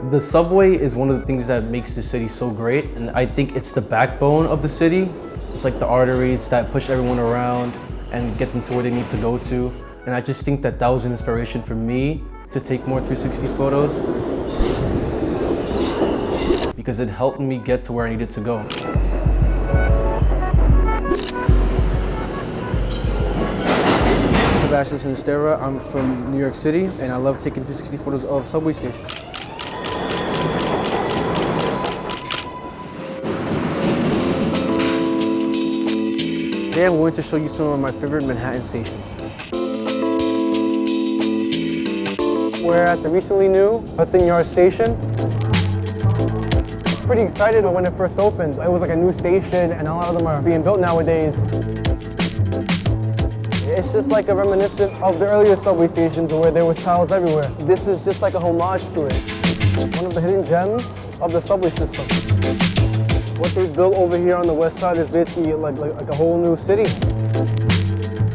The subway is one of the things that makes the city so great, and I think it's the backbone of the city. It's like the arteries that push everyone around and get them to where they need to go to. And I just think that that was an inspiration for me to take more 360 photos because it helped me get to where I needed to go. Sebastian Sinisterra. I'm from New York City, and I love taking 360 photos of subway stations. Today I'm going to show you some of my favorite Manhattan stations. We're at the recently new Hudson Station. Pretty excited when it first opened. It was like a new station, and a lot of them are being built nowadays. It's just like a reminiscent of the earlier subway stations where there was tiles everywhere. This is just like a homage to it. One of the hidden gems of the subway system. What they've built over here on the west side is basically like a whole new city.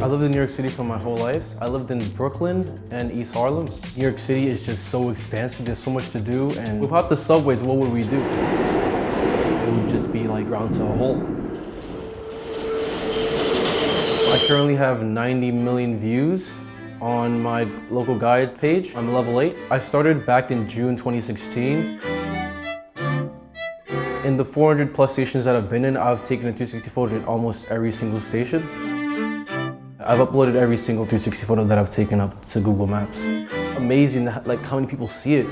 I lived in New York City for my whole life. I lived in Brooklyn and East Harlem. New York City is just so expansive, there's so much to do, and without the subways, what would we do? It would just be like ground to a halt. I currently have 90 million views on my local guides page. I'm level 8. I started back in June 2016. In the 400 plus stations that I've been in, I've taken a 360 photo in almost every single station. I've uploaded every single 360 photo that I've taken up to Google Maps. Amazing like how many people see it.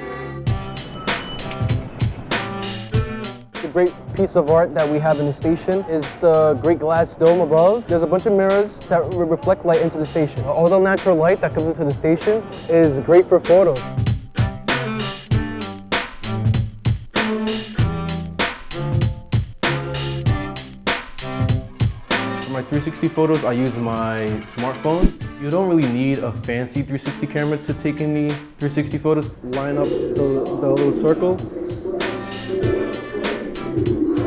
The great piece of art that we have in the station is the great glass dome above. There's a bunch of mirrors that reflect light into the station. All the natural light that comes into the station is great for photos. For my 360 photos, I use my smartphone. You don't really need a fancy 360 camera to take any 360 photos. Line up the little circle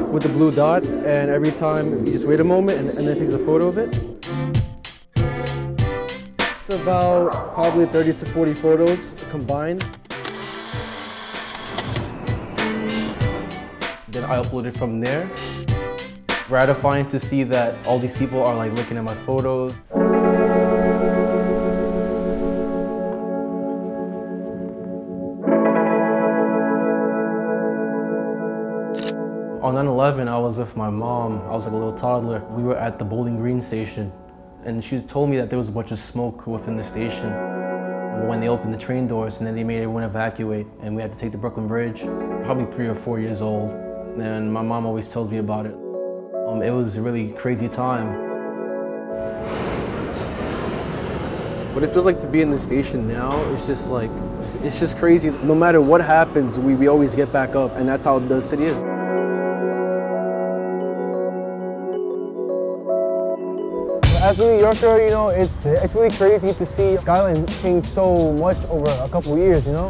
with the blue dot, and every time you just wait a moment and then it takes a photo of it. It's about probably 30 to 40 photos combined. Then I upload it from there. Gratifying to see that all these people are like looking at my photos. On 9/11, I was with my mom. I was like a little toddler. We were at the Bowling Green station, and she told me that there was a bunch of smoke within the station when they opened the train doors, and then they made everyone evacuate, and we had to take the Brooklyn Bridge. Probably 3 or 4 years old, and my mom always tells me about it. It was a really crazy time. What it feels like to be in the station now, it's just crazy. No matter what happens, we always get back up, and that's how the city is. As a New Yorker, you know, it's really crazy to see skyline change so much over a couple of years, you know?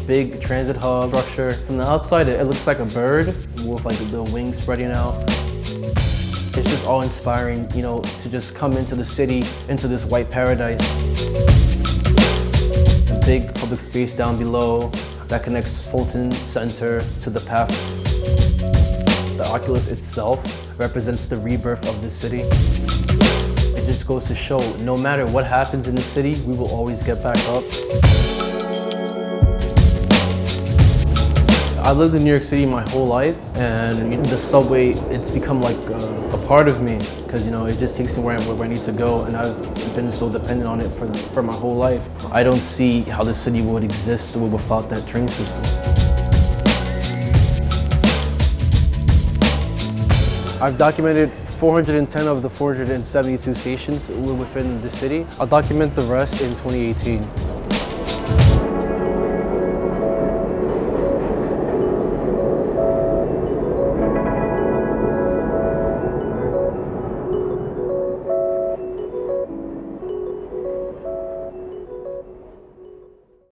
Big transit hub structure. From the outside, it looks like a bird with like the wings spreading out. It's just all inspiring, you know, to just come into the city, into this white paradise. A big public space down below that connects Fulton Center to the path. The Oculus itself represents the rebirth of the city. It just goes to show, no matter what happens in the city, we will always get back up. I lived in New York City my whole life, and the subway, it's become like a part of me, because you know, it just takes me where I need to go, and I've been so dependent on it for my whole life. I don't see how the city would exist without that train system. I've documented 410 of the 472 stations within the city. I'll document the rest in 2018.